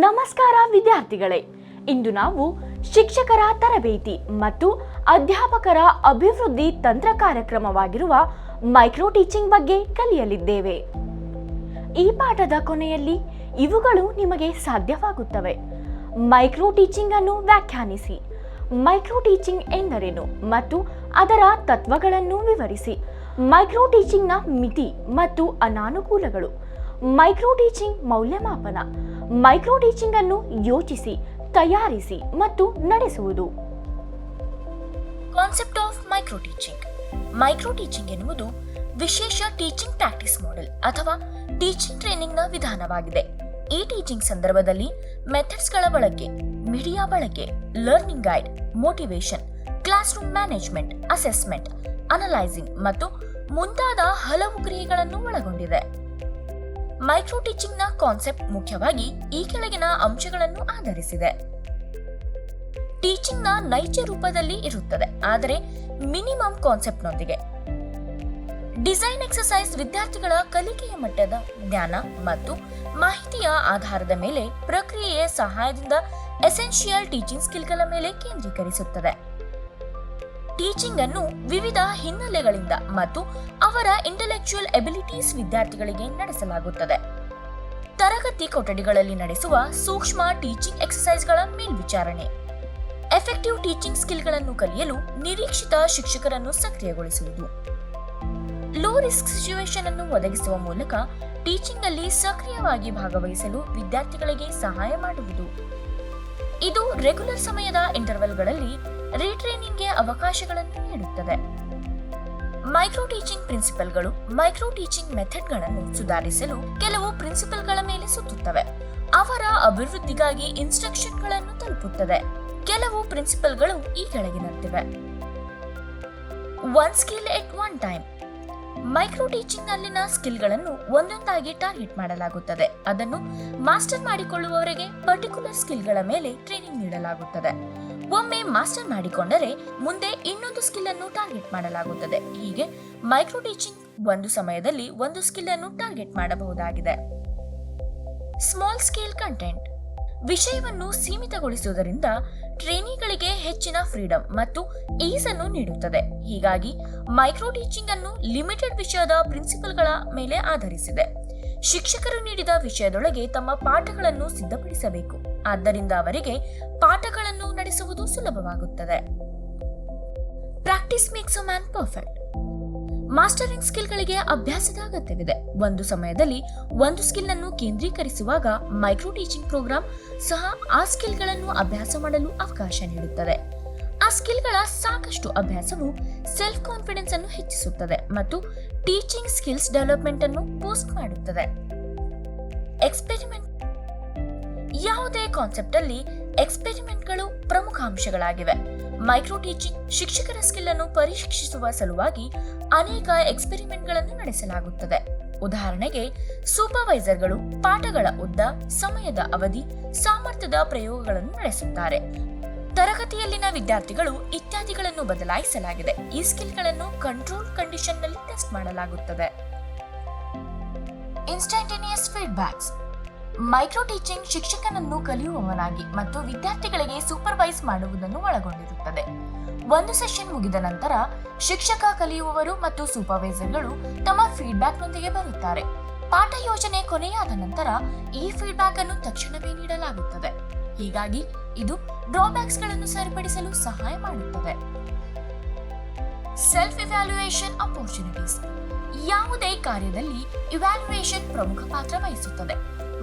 ನಮಸ್ಕಾರ ವಿದ್ಯಾರ್ಥಿಗಳೇ, ಇಂದು ನಾವು ಶಿಕ್ಷಕರ ತರಬೇತಿ ಮತ್ತು ಅಧ್ಯಾಪಕರ ಅಭಿವೃದ್ಧಿ ತಂತ್ರ ಕಾರ್ಯಕ್ರಮವಾಗಿರುವ ಮೈಕ್ರೋ ಟೀಚಿಂಗ್ ಬಗ್ಗೆ ಕಲಿಯಲಿದ್ದೇವೆ. ಈ ಪಾಠದ ಕೊನೆಯಲ್ಲಿ ಇವುಗಳು ನಿಮಗೆ ಸಾಧ್ಯವಾಗುತ್ತವೆ. ಮೈಕ್ರೋ ಟೀಚಿಂಗ್ ಅನ್ನು ವ್ಯಾಖ್ಯಾನಿಸಿ, ಮೈಕ್ರೋ ಟೀಚಿಂಗ್ ಎಂದರೇನು ಮತ್ತು ಅದರ ತತ್ವಗಳನ್ನು ವಿವರಿಸಿ, ಮೈಕ್ರೋ ಟೀಚಿಂಗ್ನ ಮಿತಿ ಮತ್ತು ಅನಾನುಕೂಲಗಳು, ಮೈಕ್ರೋ ಟೀಚಿಂಗ್ ಮೌಲ್ಯಮಾಪನ, ಮೈಕ್ರೋ ಟೀಚಿಂಗ್ ಅನ್ನು ಯೋಚಿಸಿ, ತಯಾರಿಸಿ ಮತ್ತು ನಡೆಸುವುದು. Concept of micro teaching. Micro teaching ಎನ್ನುವುದು ವಿಶೇಷ ಟೀಚಿಂಗ್ ಪ್ರಾಕ್ಟೀಸ್ ಮಾಡೆಲ್ ಅಥವಾ ಟೀಚಿಂಗ್ ಟ್ರೈನಿಂಗ್ನ ವಿಧಾನವಾಗಿದೆ. ಈ ಟೀಚಿಂಗ್ ಸಂದರ್ಭದಲ್ಲಿ ಮೆಥಡ್ಸ್ಗಳ ಬಳಕೆ, ಮೀಡಿಯಾ ಬಳಕೆ, learning guide, motivation, class room management, assessment, analysing ಮತ್ತು ಮುಂತಾದ ಹಲವು ಕ್ರಿಯೆಗಳನ್ನು ಒಳಗೊಂಡಿದೆ. ಮೈಕ್ರೋ ಟೀಚಿಂಗ್ ನ ಕಾನ್ಸೆಪ್ಟ್ ಮುಖ್ಯವಾಗಿ ಈ ಕೆಳಗಿನ ಅಂಶಗಳನ್ನು ಆಧರಿಸಿದೆ. ಟೀಚಿಂಗ್ ನ ನೈಜ ರೂಪದಲ್ಲಿ ಇರುತ್ತದೆ, ಆದರೆ ಮಿನಿಮಮ್ ಕಾನ್ಸೆಪ್ಟ್ನೊಂದಿಗೆ. ಡಿಸೈನ್ ಎಕ್ಸರ್ಸೈಸ್ ವಿದ್ಯಾರ್ಥಿಗಳ ಕಲಿಕೆಯ ಮಟ್ಟದ ಜ್ಞಾನ ಮತ್ತು ಮಾಹಿತಿಯ ಆಧಾರದ ಮೇಲೆ ಪ್ರಕ್ರಿಯೆಯ ಸಹಾಯದಿಂದ ಎಸೆನ್ಷಿಯಲ್ ಟೀಚಿಂಗ್ ಸ್ಕಿಲ್ಗಳ ಮೇಲೆ ಕೇಂದ್ರೀಕರಿಸುತ್ತದೆ. ಟೀಚಿಂಗ್ ಅನ್ನು ವಿವಿಧ ಹಿನ್ನೆಲೆಗಳಿಂದ ಮತ್ತು ಅವರ ಇಂಟೆಲೆಕ್ಚುಯಲ್ ಎಬಿಲಿಟೀಸ್ ವಿದ್ಯಾರ್ಥಿಗಳಿಗೆ ನಡೆಸಲಾಗುತ್ತದೆ. ತರಗತಿ ಕೊಠಡಿಗಳಲ್ಲಿ ನಡೆಸುವ ಸೂಕ್ಷ್ಮ ಟೀಚಿಂಗ್ ಎಕ್ಸರ್ಸೈಸ್ಗಳ ಮೇಲ್ವಿಚಾರಣೆ, ಎಫೆಕ್ಟಿವ್ ಟೀಚಿಂಗ್ ಸ್ಕಿಲ್ಗಳನ್ನು ಕಲಿಯಲು ನಿರೀಕ್ಷಿತ ಶಿಕ್ಷಕರನ್ನು ಸಕ್ರಿಯಗೊಳಿಸುವುದು, ಲೋ ರಿಸ್ಕ್ ಸಿಚುವೇಶನ್ ಅನ್ನು ಒದಗಿಸುವ ಮೂಲಕ ಟೀಚಿಂಗ್ ಅಲ್ಲಿ ಸಕ್ರಿಯವಾಗಿ ಭಾಗವಹಿಸಲು ವಿದ್ಯಾರ್ಥಿಗಳಿಗೆ ಸಹಾಯ ಮಾಡುವುದು. ಇದು ರೆಗ್ಯುಲರ್ ಸಮಯದ ಇಂಟರ್ವಲ್ಗಳಲ್ಲಿ ರೀಟ್ರೈನಿಂಗ್ಗೆ ಅವಕಾಶಗಳನ್ನು ನೀಡುತ್ತದೆ. ಮೈಕ್ರೋ ಟೀಚಿಂಗ್ ಪ್ರಿನ್ಸಿಪಲ್ಗಳು ಮೈಕ್ರೋ ಟೀಚಿಂಗ್ ಮೆಥಡ್ಗಳನ್ನು ಸುಧಾರಿಸಲು ಕೆಲವು ಪ್ರಿನ್ಸಿಪಲ್ಗಳ ಮೇಲೆ ಸುತ್ತುತ್ತವೆ. ಅವರ ಅಭಿವೃದ್ಧಿಗಾಗಿ ಇನ್ಸ್ಟ್ರಕ್ಷನ್ಗಳನ್ನು ತಲುಪುತ್ತದೆ. ಕೆಲವು ಪ್ರಿನ್ಸಿಪಲ್ಗಳು ಈ ಕೆಳಗಿನಂತಿವೆ. ಒನ್ ಸ್ಕಿಲ್ ಎಟ್ ಒನ್ ಟೈಮ್. ಮೈಕ್ರೋ ಟೀಚಿಂಗ್ ನಲ್ಲಿನ ಸ್ಕಿಲ್ಗಳನ್ನು ಒಂದೊಂದಾಗಿ ಟಾರ್ಗೆಟ್ ಮಾಡಲಾಗುತ್ತದೆ. ಅದನ್ನು ಮಾಸ್ಟರ್ ಮಾಡಿಕೊಳ್ಳುವವರೆಗೆ ಪರ್ಟಿಕ್ಯುಲರ್ ಸ್ಕಿಲ್ಗಳ ಮೇಲೆ ಟ್ರೈನಿಂಗ್ ನೀಡಲಾಗುತ್ತದೆ. ಒಮ್ಮೆ ಮಾಸ್ಟರ್ ಮಾಡಿಕೊಂಡರೆ ಮುಂದೆ ಇನ್ನೊಂದು ಸ್ಕಿಲ್ ಅನ್ನು ಟಾರ್ಗೆಟ್ ಮಾಡಲಾಗುತ್ತದೆ. ಹೀಗೆ ಮೈಕ್ರೋ ಟೀಚಿಂಗ್ ಒಂದು ಸಮಯದಲ್ಲಿ ಒಂದು ಸ್ಕಿಲ್ ಅನ್ನು ಟಾರ್ಗೆಟ್ ಮಾಡಬಹುದಾಗಿದೆ. Small scale content. ವಿಷಯವನ್ನು ಸೀಮಿತಗೊಳಿಸುವುದರಿಂದ ಟ್ರೈನಿಗಳಿಗೆ ಹೆಚ್ಚಿನ ಫ್ರೀಡಮ್ ಮತ್ತು ಈಸ್ ಅನ್ನು ನೀಡುತ್ತದೆ. ಹೀಗಾಗಿ ಮೈಕ್ರೋ ಟೀಚಿಂಗ್ ಅನ್ನು ಲಿಮಿಟೆಡ್ ವಿಷಯದ ಪ್ರಿನ್ಸಿಪಲ್ಗಳ ಮೇಲೆ ಆಧರಿಸಿದೆ. ಶಿಕ್ಷಕರು ನೀಡಿದ ವಿಷಯದೊಳಗೆ ತಮ್ಮ ಪಾಠಗಳನ್ನು ಸಿದ್ಧಪಡಿಸಬೇಕು. ಆದ್ದರಿಂದ ಅವರಿಗೆ ಪಾಠಗಳನ್ನು ನಡೆಸುವುದು ಸುಲಭವಾಗುತ್ತದೆ. Practice makes a man perfect. Mastering ಸ್ಕಿಲ್ಗಳಿಗೆ ಅಭ್ಯಾಸದ ಅಗತ್ಯವಿದೆ. ಒಂದು ಸಮಯದಲ್ಲಿ ಒಂದು ಸ್ಕಿಲ್ ಅನ್ನು ಕೇಂದ್ರೀಕರಿಸುವಾಗ ಮೈಕ್ರೋ ಟೀಚಿಂಗ್ ಪ್ರೋಗ್ರಾಂ ಸಹ ಆ ಸ್ಕಿಲ್ಗಳನ್ನು ಅಭ್ಯಾಸ ಮಾಡಲು ಅವಕಾಶ ನೀಡುತ್ತದೆ. ಆ ಸ್ಕಿಲ್ಗಳ ಸಾಕಷ್ಟು ಅಭ್ಯಾಸವು ಸೆಲ್ಫ್ ಕಾನ್ಫಿಡೆನ್ಸ್ ಅನ್ನು ಹೆಚ್ಚಿಸುತ್ತದೆ ಮತ್ತು ಟೀಚಿಂಗ್ ಸ್ಕಿಲ್ಸ್ ಡೆವಲಪ್ಮೆಂಟ್ ಅನ್ನು ಬೂಸ್ಟ್ ಮಾಡುತ್ತದೆ. ಎಕ್ಸ್ಪೆರಿಮೆಂಟ್. ಯಾವುದೇ ಕಾನ್ಸೆಪ್ಟ್ ಅಲ್ಲಿ ಎಕ್ಸ್ಪೆರಿಮೆಂಟ್ಗಳು ಪ್ರಮುಖ ಅಂಶಗಳಾಗಿವೆ. ಮೈಕ್ರೋ ಟೀಚಿಂಗ್ ಶಿಕ್ಷಕರ ಸ್ಕಿಲ್ ಅನ್ನು ಪರೀಕ್ಷಿಸುವ ಸಲುವಾಗಿ ಅನೇಕ ಎಕ್ಸ್ಪೆರಿಮೆಂಟ್ಗಳನ್ನು ನಡೆಸಲಾಗುತ್ತದೆ. ಉದಾಹರಣೆಗೆ ಸೂಪರ್ವೈಸರ್ಗಳು ಪಾಠಗಳ ಉದ್ದ, ಸಮಯದ ಅವಧಿ, ಸಾಮರ್ಥ್ಯದ ಪ್ರಯೋಗಗಳನ್ನು ನಡೆಸುತ್ತಾರೆ. ತರಗತಿಯಲ್ಲಿನ ವಿದ್ಯಾರ್ಥಿಗಳು ಇತ್ಯಾದಿಗಳನ್ನು ಬದಲಾಯಿಸಲಾಗಿದೆ. ಈ ಸ್ಕಿಲ್ಗಳನ್ನು ಕಂಟ್ರೋಲ್ ಕಂಡೀಷನ್ ನಲ್ಲಿ ಟೆಸ್ಟ್ ಮಾಡಲಾಗುತ್ತದೆ. Instantaneous feedbacks. ಮೈಕ್ರೋ ಟೀಚಿಂಗ್ ಶಿಕ್ಷಕನನ್ನು ಕಲಿಯುವವನಾಗಿ ಮತ್ತು ವಿದ್ಯಾರ್ಥಿಗಳಿಗೆ ಸೂಪರ್ವೈಸ್ ಮಾಡುವುದನ್ನು ಒಳಗೊಂಡಿರುತ್ತದೆ. ಒಂದು ಸೆಷನ್ ಮುಗಿದ ನಂತರ ಶಿಕ್ಷಕ, ಕಲಿಯುವವರು ಮತ್ತು ಸೂಪರ್ವೈಸರ್ಗಳು ತಮ್ಮ ಫೀಡ್ಬ್ಯಾಕ್ ನೊಂದಿಗೆ ಬರುತ್ತಾರೆ. ಪಾಠ ಯೋಜನೆ ಕೊನೆಯಾದ ನಂತರ ಈ ಫೀಡ್ಬ್ಯಾಕ್ ಅನ್ನು ತಕ್ಷಣವೇ ನೀಡಲಾಗುತ್ತದೆ. ಹೀಗಾಗಿ ಇದು ಡ್ರಾಬ್ಯಾಕ್ಸ್ ಗಳನ್ನು ಸರಿಪಡಿಸಲು ಸಹಾಯ ಮಾಡುತ್ತದೆ. Self evaluation opportunities. ಯಾವುದೇ ಕಾರ್ಯದಲ್ಲಿ ಇವ್ಯಾಲ್ಯೂಯೇಷನ್ ಪ್ರಮುಖ ಪಾತ್ರ ವಹಿಸುತ್ತದೆ.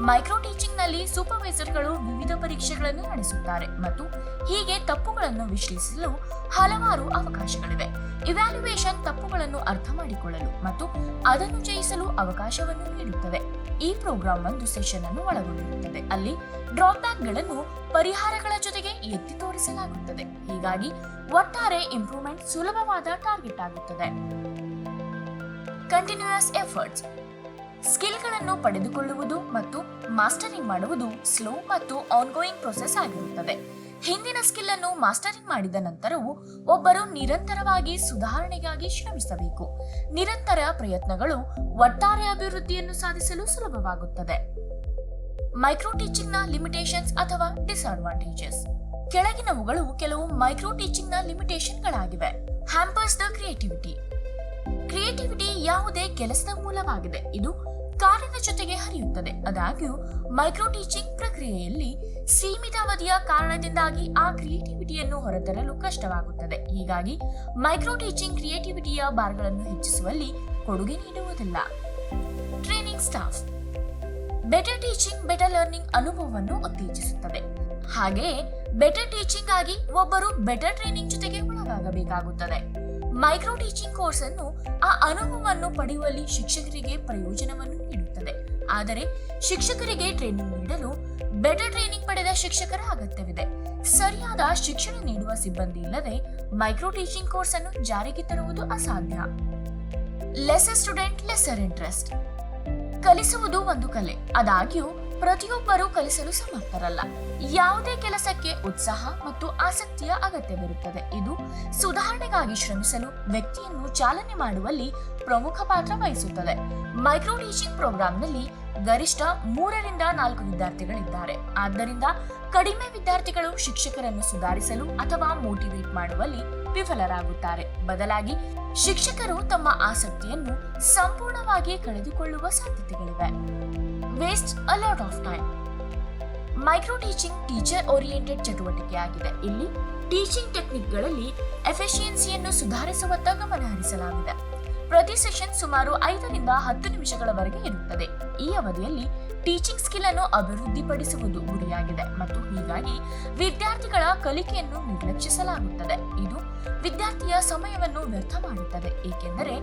ಮೈಕ್ರೋ ಟೀಚಿಂಗ್ ನಲ್ಲಿ ಸೂಪರ್ವೈಸರ್ಗಳು ವಿವಿಧ ಪರೀಕ್ಷೆಗಳನ್ನು ನಡೆಸುತ್ತಾರೆ ಮತ್ತು ಹೀಗೆ ತಪ್ಪುಗಳನ್ನು ವಿಶ್ಲೇಷಿಸಲು ಹಲವಾರು ಅವಕಾಶಗಳಿವೆ. ಇವ್ಯಾಲ್ಯೂಯೇಷನ್ ತಪ್ಪುಗಳನ್ನು ಅರ್ಥ ಮಾಡಿಕೊಳ್ಳಲು ಮತ್ತು ಅದನ್ನು ಜಯಿಸಲು ಅವಕಾಶವನ್ನು ನೀಡುತ್ತದೆ. ಈ ಪ್ರೋಗ್ರಾಂ ಒಂದು ಸೆಷನ್ ಅನ್ನು ಒಳಗೊಂಡಿರುತ್ತದೆ. ಅಲ್ಲಿ ಡ್ರಾಬ್ಯಾಕ್ ಗಳನ್ನು ಪರಿಹಾರಗಳ ಜೊತೆಗೆ ಎತ್ತಿ ತೋರಿಸಲಾಗುತ್ತದೆ. ಹೀಗಾಗಿ ಒಟ್ಟಾರೆ ಇಂಪ್ರೂವ್ಮೆಂಟ್ ಸುಲಭವಾದ ಟಾರ್ಗೆಟ್ ಆಗುತ್ತದೆ. Continuous efforts. ಸ್ಕಿಲ್ಗಳನ್ನು ಪಡೆದುಕೊಳ್ಳುವುದು ಮತ್ತು ಮಾಸ್ಟರಿಂಗ್ ಮಾಡುವುದು ಸ್ಲೋ ಮತ್ತು ಆನ್ಗೋಯಿಂಗ್ ಪ್ರೊಸೆಸ್ ಆಗಿರುತ್ತದೆ. ಹಿಂದಿನ ಸ್ಕಿಲ್ ಅನ್ನು ಮಾಸ್ಟರಿಂಗ್ ಮಾಡಿದ ನಂತರವೂ ಒಬ್ಬರು ನಿರಂತರವಾಗಿ ಸುಧಾರಣೆಗಾಗಿ ಶ್ರಮಿಸಬೇಕು. ನಿರಂತರ ಪ್ರಯತ್ನಗಳು ಒಟ್ಟಾರೆ ಅಭಿವೃದ್ಧಿಯನ್ನು ಸಾಧಿಸಲು ಸುಲಭವಾಗುತ್ತದೆ. ಮೈಕ್ರೋ ಟೀಚಿಂಗ್ನ ಲಿಮಿಟೇಷನ್ಸ್ ಅಥವಾ ಡಿಸ್ಅಡ್ವಾಂಟೇಜಸ್. ಕೆಳಗಿನವುಗಳು ಕೆಲವು ಮೈಕ್ರೋ ಟೀಚಿಂಗ್ನ ಲಿಮಿಟೇಷನ್ಗಳಾಗಿವೆ. Hampers the creativity. ಕ್ರಿಯೇಟಿವಿಟಿ ಯಾವುದೇ ಕೆಲಸದ ಮೂಲವಾಗಿದೆ, ಇದು ಕಾರ್ಯದ ಜೊತೆಗೆ ಹರಿಯುತ್ತದೆ. ಆದಾಗ್ಯೂ ಮೈಕ್ರೋ ಟೀಚಿಂಗ್ ಪ್ರಕ್ರಿಯೆಯಲ್ಲಿ ಸೀಮಿತ ಅವಧಿಯ ಕಾರಣದಿಂದಾಗಿ ಆ ಕ್ರಿಯೇಟಿವಿಟಿಯನ್ನು ಹೊರತರಲು ಕಷ್ಟವಾಗುತ್ತದೆ. ಹೀಗಾಗಿ ಮೈಕ್ರೋ ಟೀಚಿಂಗ್ ಕ್ರಿಯೇಟಿವಿಟಿಯ ಬಾರ್ಗಳನ್ನು ಹೆಚ್ಚಿಸುವಲ್ಲಿ ಕೊಡುಗೆ ನೀಡುವುದಿಲ್ಲ. Training staff. Better teaching better learning ಅನುಭವವನ್ನು ಉತ್ತೇಜಿಸುತ್ತದೆ. ಹಾಗೆಯೇ ಬೆಟರ್ ಟೀಚಿಂಗ್ ಆಗಿ ಒಬ್ಬರು ಬೆಟರ್ ಟ್ರೈನಿಂಗ್ ಜೊತೆಗೆ ಒಳಗಾಗಬೇಕಾಗುತ್ತದೆ. ಮೈಕ್ರೋ ಟೀಚಿಂಗ್ ಕೋರ್ಸ್ ಅನ್ನು ಆ ಅನುಭವವನ್ನು ಪಡೆಯುವಲ್ಲಿ ಶಿಕ್ಷಕರಿಗೆ ಪ್ರಯೋಜನವನ್ನು ನೀಡುತ್ತದೆ. ಆದರೆ ಶಿಕ್ಷಕರಿಗೆ ಟ್ರೈನಿಂಗ್ ನೀಡಲು ಬೆಟರ್ ಟ್ರೈನಿಂಗ್ ಪಡೆದ ಶಿಕ್ಷಕರ ಅಗತ್ಯವಿದೆ. ಸರಿಯಾದ ಶಿಕ್ಷಣ ನೀಡುವ ಸಿಬ್ಬಂದಿ ಇಲ್ಲದೆ ಮೈಕ್ರೋ ಟೀಚಿಂಗ್ ಕೋರ್ಸ್ ಅನ್ನು ಜಾರಿಗೆ ತರುವುದು ಅಸಾಧ್ಯ. Lesser student lesser interest. ಕಲಿಸುವುದು ಒಂದು ಕಲೆ, ಆದಾಗ್ಯೂ ಪ್ರತಿಯೊಬ್ಬರೂ ಕಲಿಸಲು ಸಮರ್ಥರಲ್ಲ. ಯಾವುದೇ ಕೆಲಸಕ್ಕೆ ಉತ್ಸಾಹ ಮತ್ತು ಆಸಕ್ತಿಯ ಅಗತ್ಯವಿರುತ್ತದೆ. ಇದು ಸುಧಾರಣೆಗಾಗಿ ಶ್ರಮಿಸಲು ವ್ಯಕ್ತಿಯನ್ನು ಚಾಲನೆ ಮಾಡುವಲ್ಲಿ ಪ್ರಮುಖ ಪಾತ್ರ ವಹಿಸುತ್ತದೆ. ಮೈಕ್ರೋ ಟೀಚಿಂಗ್ ಪ್ರೋಗ್ರಾಂನಲ್ಲಿ ಗರಿಷ್ಠ 3ರಿಂದ 4 ವಿದ್ಯಾರ್ಥಿಗಳಿದ್ದಾರೆ. ಆದ್ದರಿಂದ ಕಡಿಮೆ ವಿದ್ಯಾರ್ಥಿಗಳು ಶಿಕ್ಷಕರನ್ನು ಸುಧಾರಿಸಲು ಅಥವಾ ಮೋಟಿವೇಟ್ ಮಾಡುವಲ್ಲಿ ವಿಫಲರಾಗುತ್ತಾರೆ. ಬದಲಾಗಿ ಶಿಕ್ಷಕರು ತಮ್ಮ ಆಸಕ್ತಿಯನ್ನು ಸಂಪೂರ್ಣವಾಗಿ ಕಳೆದುಕೊಳ್ಳುವ ಸಾಧ್ಯತೆಗಳಿವೆ. Waste a lot of time. Micro teaching teacher oriented ಚಟುವಟಿಕೆಯಾಗಿದೆ. ಇಲ್ಲಿ ಟೀಚಿಂಗ್ ಟೆಕ್ನಿಕ್ಗಳಲ್ಲಿ ಎಫಿಷಿಯನ್ಸಿಯನ್ನು ಸುಧಾರಿಸುವತ್ತ ಗಮನ ಹರಿಸಲಾಗಿದೆ. ಪ್ರತಿ ಸೆಷನ್ ಸುಮಾರು 5ರಿಂದ 10 ನಿಮಿಷಗಳವರೆಗೆ ಇರುತ್ತದೆ. ಈ ಅವಧಿಯಲ್ಲಿ ಟೀಚಿಂಗ್ ಸ್ಕಿಲ್ ಅನ್ನು ಅಭಿವೃದ್ಧಿಪಡಿಸುವುದು ಗುರಿಯಾಗಿದೆ ಮತ್ತು ಹೀಗಾಗಿ ವಿದ್ಯಾರ್ಥಿಗಳ ಕಲಿಕೆಯನ್ನು ನಿರ್ಲಕ್ಷಿಸಲಾಗುತ್ತದೆ. ಇದು ವಿದ್ಯಾರ್ಥಿಯ ಸಮಯವನ್ನು ವ್ಯರ್ಥ ಮಾಡುತ್ತದೆ, ಏಕೆಂದರೆ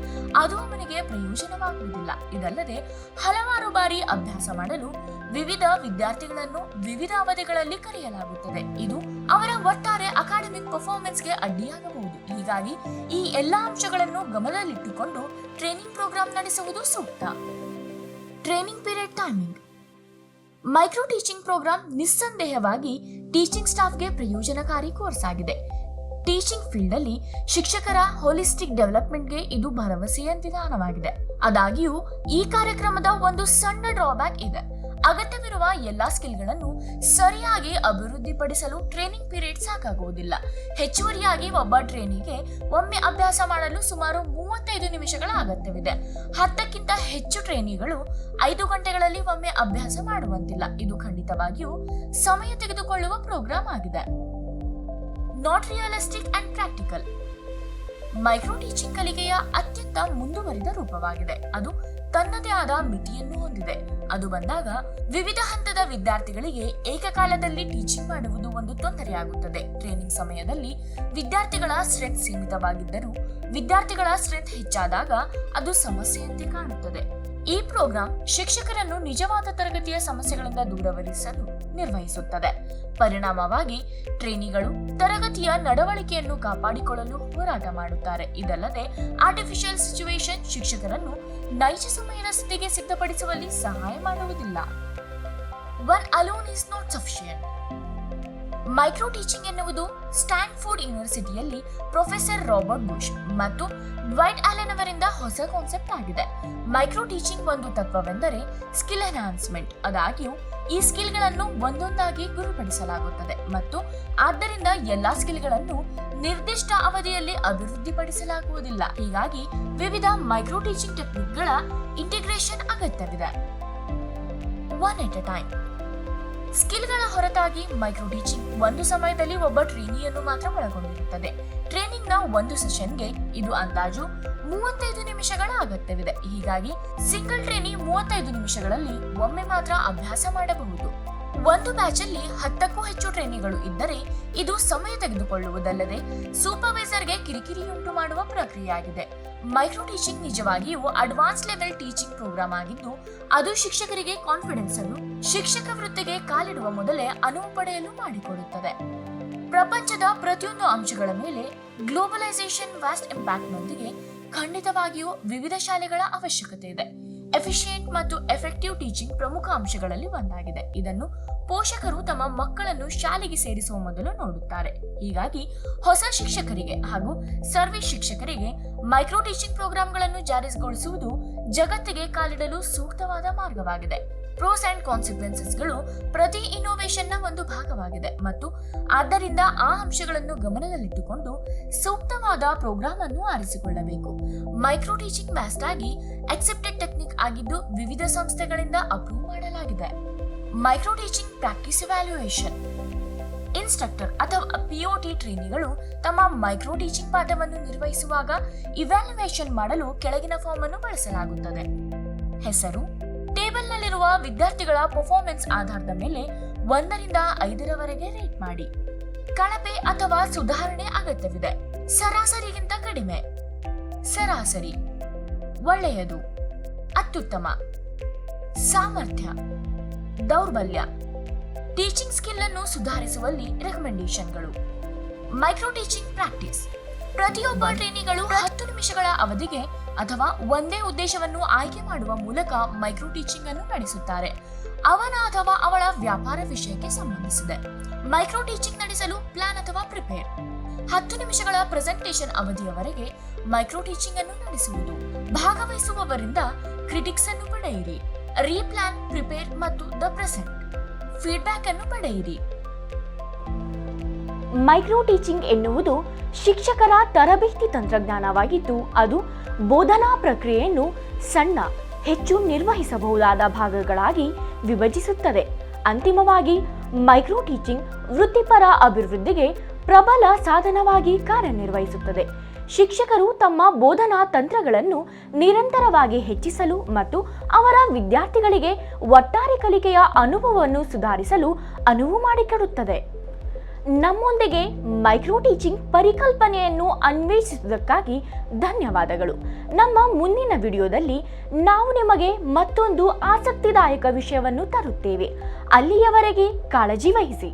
ಅದು ಅವನಿಗೆ ಪ್ರಯೋಜನವಾಗುವುದಿಲ್ಲ. ಇದಲ್ಲದೆ ಹಲವಾರು ಬಾರಿ ಅಭ್ಯಾಸ ಮಾಡಲು ವಿವಿಧ ವಿದ್ಯಾರ್ಥಿಗಳನ್ನು ವಿವಿಧ ಅವಧಿಗಳಲ್ಲಿ ಕರೆಯಲಾಗುತ್ತದೆ. ಇದು ಅವರ ಒಟ್ಟಾರೆ ಅಕಾಡೆಮಿಕ್ ಪರ್ಫಾರ್ಮೆನ್ಸ್ಗೆ ಅಡ್ಡಿಯಾಗಬಹುದು. ಹೀಗಾಗಿ ಈ ಎಲ್ಲಾ ಅಂಶಗಳನ್ನು ಗಮನದಲ್ಲಿಟ್ಟುಕೊಂಡು ಟ್ರೈನಿಂಗ್ ಪ್ರೋಗ್ರಾಂ ನಡೆಸುವುದು ಸೂಕ್ತ. Training period timing. Micro teaching program ನಿಸ್ಸಂದೇಹವಾಗಿ ಟೀಚಿಂಗ್ ಸ್ಟಾಫ್ಗೆ ಪ್ರಯೋಜನಕಾರಿ ಕೋರ್ಸ್ ಆಗಿದೆ. ಟೀಚಿಂಗ್ ಫೀಲ್ಡ್ ಅಲ್ಲಿ ಶಿಕ್ಷಕರ ಹೋಲಿಸ್ಟಿಕ್ ಡೆವಲಪ್ಮೆಂಟ್ಗೆ ಇದು ಭರವಸೆಯ ವಿಧಾನವಾಗಿದೆ. ಆದಾಗ್ಯೂ ಈ ಕಾರ್ಯಕ್ರಮದ ಒಂದು ಸಣ್ಣ ಡ್ರಾಬ್ಯಾಕ್ ಇದೆ. ಅಗತ್ಯವಿರುವ ಎಲ್ಲಾ ಸ್ಕಿಲ್ಗಳನ್ನು ಸರಿಯಾಗಿ ಅಭಿವೃದ್ಧಿಪಡಿಸಲು ಟ್ರೈನಿಂಗ್ ಪೀರಿಯಡ್ ಸಾಕಾಗುವುದಿಲ್ಲ. ಹೆಚ್ಚುವರಿಯಾಗಿ ಒಬ್ಬ ಟ್ರೈನಿಗೆ ಒಮ್ಮೆ ಅಭ್ಯಾಸ ಮಾಡಲು ಸುಮಾರು 35 ನಿಮಿಷಗಳ ಅಗತ್ಯವಿದೆ. 10ಕ್ಕಿಂತ ಹೆಚ್ಚು ಟ್ರೈನಿಗಳು 5 ಗಂಟೆಗಳಲ್ಲಿ ಒಮ್ಮೆ ಅಭ್ಯಾಸ ಮಾಡುವಂತಿಲ್ಲ. ಇದು ಖಂಡಿತವಾಗಿಯೂ ಸಮಯ ತೆಗೆದುಕೊಳ್ಳುವ ಪ್ರೋಗ್ರಾಂ ಆಗಿದೆ. Not realistic and practical. Micro teaching ಕಲಿಕೆಯ ಅತ್ಯಂತ ಮುಂದುವರಿದ ರೂಪವಾಗಿದೆ. ಅದು ತನ್ನದೇ ಆದ ಮಿತಿಯನ್ನು ಹೊಂದಿದೆ. ಅದು ಬಂದಾಗ ವಿವಿಧ ಹಂತದ ವಿದ್ಯಾರ್ಥಿಗಳಿಗೆ ಏಕಕಾಲದಲ್ಲಿ ಟೀಚಿಂಗ್ ಮಾಡುವುದು ಒಂದು ತೊಂದರೆಯಾಗುತ್ತದೆ. ಟ್ರೈನಿಂಗ್ ಸಮಯದಲ್ಲಿ ವಿದ್ಯಾರ್ಥಿಗಳ ಸ್ಟ್ರೆಂತ್ ಸೀಮಿತವಾಗಿದ್ದರೂ ವಿದ್ಯಾರ್ಥಿಗಳ ಸ್ಟ್ರೆಂತ್ ಹೆಚ್ಚಾದಾಗ ಅದು ಸಮಸ್ಯೆಯಂತೆ ಕಾಣುತ್ತದೆ. ಈ ಪ್ರೋಗ್ರಾಂ ಶಿಕ್ಷಕರನ್ನು ನಿಜವಾದ ತರಗತಿಯ ಸಮಸ್ಯೆಗಳಿಂದ ದೂರವಿರಿಸಲು ನಿರ್ವಹಿಸುತ್ತದೆ. ಪರಿಣಾಮವಾಗಿ ಟ್ರೈನಿಗಳು ತರಗತಿಯ ನಡವಳಿಕೆಯನ್ನು ಕಾಪಾಡಿಕೊಳ್ಳಲು ಹೋರಾಟ ಮಾಡುತ್ತಾರೆ. ಇದಲ್ಲದೆ ಆರ್ಟಿಫಿಷಿಯಲ್ ಸಿಚುವೇಶನ್ ಶಿಕ್ಷಕರನ್ನು ನೈಜ ಸಮಯದ ಸ್ಥಿತಿಗೆ ಸಿದ್ಧಪಡಿಸುವಲ್ಲಿ ಸಹಾಯ ಮಾಡುವುದಿಲ್ಲ. One alone is not sufficient. Micro teaching ಎನ್ನುವುದು ಸ್ಟ್ಯಾನ್ಫೋರ್ಡ್ ಯೂನಿವರ್ಸಿಟಿಯಲ್ಲಿ ಪ್ರೊಫೆಸರ್ ರಾಬರ್ಟ್ ಬುಷ್ ಮತ್ತು ಡ್ವೈಟ್ ಆಲೆನ್ ಅವರಿಂದ ಹೊಸ ಕಾನ್ಸೆಪ್ಟ್ ಆಗಿದೆ. ಮೈಕ್ರೋ ಟೀಚಿಂಗ್ ಒಂದು ತತ್ವವೆಂದರೆ ಸ್ಕಿಲ್ ಎನ್ಹಾನ್ಸ್ಮೆಂಟ್. ಆದಾಗ್ಯೂ ಈ ಸ್ಕಿಲ್ಗಳನ್ನು ಒಂದೊಂದಾಗಿ ಗುರುಪಡಿಸಲಾಗುತ್ತದೆ ಮತ್ತು ಆದ್ದರಿಂದ ಎಲ್ಲಾ ಸ್ಕಿಲ್ಗಳನ್ನು ನಿರ್ದಿಷ್ಟ ಅವಧಿಯಲ್ಲಿ ಅಭಿವೃದ್ಧಿಪಡಿಸಲಾಗುವುದಿಲ್ಲ. ಹೀಗಾಗಿ ವಿವಿಧ ಮೈಕ್ರೋ ಟೀಚಿಂಗ್ ಟೆಕ್ನಿಕ್ಗಳ ಇಂಟಿಗ್ರೇಷನ್ ಅಗತ್ಯವಿದೆ. One at a time. ಸ್ಕಿಲ್ಗಳ ಹೊರತಾಗಿ ಮೈಕ್ರೋ ಟೀಚಿಂಗ್ ಒಂದು ಸಮಯದಲ್ಲಿ ಒಬ್ಬ ಟ್ರೈನಿಯನ್ನು ಮಾತ್ರ ಒಳಗೊಂಡಿರುತ್ತದೆ. ಟ್ರೈನಿಂಗ್ನ ಒಂದು ಸೆಷನ್ಗೆ ಇದು ಅಂದಾಜು 35 ನಿಮಿಷಗಳ ಅಗತ್ಯವಿದೆ. ಹೀಗಾಗಿ ಸಿಂಗಲ್ ಟ್ರೈನಿ 35 ನಿಮಿಷಗಳಲ್ಲಿ ಒಮ್ಮೆ ಮಾತ್ರ ಅಭ್ಯಾಸ ಮಾಡಬಹುದು. ಒಂದು ಬ್ಯಾಚ್ ಅಲ್ಲಿ 10ಕ್ಕೂ ಹೆಚ್ಚು ಟ್ರೈನಿಗಳು ಇದ್ದರೆ ಇದು ಸಮಯ ತೆಗೆದುಕೊಳ್ಳುವುದಲ್ಲದೆ ಸೂಪರ್ವೈಸರ್ಗೆ ಕಿರಿಕಿರಿಯುಂಟು ಮಾಡುವ ಪ್ರಕ್ರಿಯೆಯಾಗಿದೆ. ಮೈಕ್ರೋ ಟೀಚಿಂಗ್ ನಿಜವಾಗಿಯೂ ಅಡ್ವಾನ್ಸ್ ಲೆವೆಲ್ ಟೀಚಿಂಗ್ ಪ್ರೋಗ್ರಾಂ ಆಗಿದ್ದು ಅದು ಶಿಕ್ಷಕರಿಗೆ ಕಾನ್ಫಿಡೆನ್ಸ್ ಅನ್ನು ಶಿಕ್ಷಕ ವೃತ್ತಿಗೆ ಕಾಲಿಡುವ ಮೊದಲೇ ಅನುವು ಪಡೆಯಲು ಮಾಡಿಕೊಡುತ್ತದೆ. ಪ್ರಪಂಚದ ಪ್ರತಿಯೊಂದು ಅಂಶಗಳ ಮೇಲೆ ಗ್ಲೋಬಲೈಸೇಷನ್ ವ್ಯಾಸ್ಟ್ ಇಂಪ್ಯಾಕ್ಟ್ ನೊಂದಿಗೆ ಖಂಡಿತವಾಗಿಯೂ ವಿವಿಧ ಶಾಲೆಗಳ ಅವಶ್ಯಕತೆ ಇದೆ. ಎಫಿಷಿಯೆಂಟ್ ಮತ್ತು ಎಫೆಕ್ಟಿವ್ ಟೀಚಿಂಗ್ ಪ್ರಮುಖ ಅಂಶಗಳಲ್ಲಿ ಒಂದಾಗಿದೆ. ಇದನ್ನು ಪೋಷಕರು ತಮ್ಮ ಮಕ್ಕಳನ್ನು ಶಾಲೆಗೆ ಸೇರಿಸುವ ಮೊದಲು ನೋಡುತ್ತಾರೆ. ಹೀಗಾಗಿ ಹೊಸ ಶಿಕ್ಷಕರಿಗೆ ಹಾಗೂ ಸರ್ವಿಸ್ ಶಿಕ್ಷಕರಿಗೆ ಮೈಕ್ರೋ ಟೀಚಿಂಗ್ ಪ್ರೋಗ್ರಾಂಗಳನ್ನು ಜಾರಿಗೊಳಿಸುವುದು ಜಗತ್ತಿಗೆ ಕಾಲಿಡಲು ಸೂಕ್ತವಾದ ಮಾರ್ಗವಾಗಿದೆ. ಪ್ರೋಸ್ ಅಂಡ್ ಕಾನ್ಸಿಕ್ವೆನ್ಸಸ್ಗಳು ಪ್ರತಿ ಇನ್ನೋವೇಷನ್ನ ಒಂದು ಭಾಗವಾಗಿದೆ ಮತ್ತು ಆದ್ದರಿಂದ ಆ ಅಂಶಗಳನ್ನು ಗಮನದಲ್ಲಿಟ್ಟುಕೊಂಡು ಸೂಕ್ತವಾದ ಪ್ರೋಗ್ರಾಮ್ ಅನ್ನು ಆರಿಸಿಕೊಳ್ಳಬೇಕು. ಮೈಕ್ರೋ ಟೀಚಿಂಗ್ ಮ್ಯಾಸ್ಟ್ ಆಗಿ ಅಕ್ಸೆಪ್ಟೆಡ್ ಟೆಕ್ನಿಕ್ ಆಗಿದ್ದು ವಿವಿಧ ಸಂಸ್ಥೆಗಳಿಂದ ಅಪ್ರೂವ್ ಮಾಡಲಾಗಿದೆ. Micro teaching practice evaluation. Instructor ಅಥವಾ ಪಿಒಟಿ ಟ್ರೈನಿಗಳು ತಮ್ಮ ಮೈಕ್ರೋ ಟೀಚಿಂಗ್ ಪಾಠವನ್ನು ನಿರ್ವಹಿಸುವಾಗ ಇವ್ಯಾಲ್ಯೂಯೇಷನ್ ಮಾಡಲು ಕೆಳಗಿನ ಫಾರ್ಮ್ ಅನ್ನು ಬಳಸಲಾಗುತ್ತದೆ. ಹೆಸರು, ಟೇಬಲ್ನಲ್ಲಿರುವ ವಿದ್ಯಾರ್ಥಿಗಳ ಪರ್ಫಾರ್ಮೆನ್ಸ್ ಆಧಾರದ ಮೇಲೆ 1 ರಿಂದ 5ರವರೆಗೆ ರೇಟ್ ಮಾಡಿ. ಕಳಪೆ ಅಥವಾ ಸುಧಾರಣೆ ಅಗತ್ಯವಿದೆ. ಸರಾಸರಿಗಿಂತ ಕಡಿಮೆ, ಸರಾಸರಿ, ಒಳ್ಳೆಯದು, ಅತ್ಯುತ್ತಮ, ಸಾಮರ್ಥ್ಯ, ದೌರ್ಬಲ್ಯ. ಟೀಚಿಂಗ್ ಸ್ಕಿಲ್ ಅನ್ನು ಸುಧಾರಿಸುವಲ್ಲಿ ರೆಕಮೆಂಡೇಶನ್ಗಳು. Micro teaching practice. ಪ್ರತಿಯೊಬ್ಬ ಟ್ರೈನಿಗಳು 10 ನಿಮಿಷಗಳ ಅವಧಿಗೆ ಅಥವಾ ಒಂದೇ ಉದ್ದೇಶವನ್ನು ಆಯ್ಕೆ ಮಾಡುವ ಮೂಲಕ ಮೈಕ್ರೋ ಟೀಚಿಂಗ್ ಅನ್ನು ನಡೆಸುತ್ತಾರೆ. ಅವನ ಅಥವಾ ಅವಳ ವ್ಯಾಪಾರ ವಿಷಯಕ್ಕೆ ಸಂಬಂಧಿಸಿದೆ. ಮೈಕ್ರೋ ಟೀಚಿಂಗ್ ನಡೆಸಲು ಪ್ಲಾನ್ ಅಥವಾ ಪ್ರಿಪೇರ್. 10 ನಿಮಿಷಗಳ ಪ್ರೆಸೆಂಟೇಷನ್ ಅವಧಿಯವರೆಗೆ ಮೈಕ್ರೋ ಟೀಚಿಂಗ್ ಅನ್ನು ನಡೆಸುವುದು. ಭಾಗವಹಿಸುವವರಿಂದ ಕ್ರಿಟಿಕ್ಸ್ ಅನ್ನು ಪಡೆಯಿರಿ. ರೀಪ್ಲಾನ್, ಪ್ರಿಪೇರ್ ಮತ್ತು ದ ಪ್ರೆಸೆಂಟ್. ಫೀಡ್ಬ್ಯಾಕ್ ಅನ್ನು ಪಡೆಯಿರಿ. ಮೈಕ್ರೋ ಟೀಚಿಂಗ್ ಎನ್ನುವುದು ಶಿಕ್ಷಕರ ತರಬೇತಿ ತಂತ್ರಜ್ಞಾನವಾಗಿದ್ದು ಅದು ಬೋಧನಾ ಪ್ರಕ್ರಿಯೆಯನ್ನು ಸಣ್ಣ, ಹೆಚ್ಚು ನಿರ್ವಹಿಸಬಹುದಾದ ಭಾಗಗಳಾಗಿ ವಿಭಜಿಸುತ್ತದೆ. ಅಂತಿಮವಾಗಿ ಮೈಕ್ರೋ ಟೀಚಿಂಗ್ ವೃತ್ತಿಪರ ಅಭಿವೃದ್ಧಿಗೆ ಪ್ರಬಲ ಸಾಧನವಾಗಿ ಕಾರ್ಯನಿರ್ವಹಿಸುತ್ತದೆ. ಶಿಕ್ಷಕರು ತಮ್ಮ ಬೋಧನಾ ತಂತ್ರಗಳನ್ನು ನಿರಂತರವಾಗಿ ಹೆಚ್ಚಿಸಲು ಮತ್ತು ಅವರ ವಿದ್ಯಾರ್ಥಿಗಳಿಗೆ ಒಟ್ಟಾರೆ ಕಲಿಕೆಯ ಅನುಭವವನ್ನು ಸುಧಾರಿಸಲು ಅನುವು ಮಾಡಿಕೊಡುತ್ತದೆ. ನಮ್ಮೊಂದಿಗೆ ಮೈಕ್ರೋ ಟೀಚಿಂಗ್ ಪರಿಕಲ್ಪನೆಯನ್ನು ಅನ್ವೇಷಿಸುವುದಕ್ಕಾಗಿ ಧನ್ಯವಾದಗಳು. ನಮ್ಮ ಮುಂದಿನ ವಿಡಿಯೋದಲ್ಲಿ ನಾವು ನಿಮಗೆ ಮತ್ತೊಂದು ಆಸಕ್ತಿದಾಯಕ ವಿಷಯವನ್ನು ತರುತ್ತೇವೆ. ಅಲ್ಲಿಯವರೆಗೆ ಕಾಳಜಿ ವಹಿಸಿ.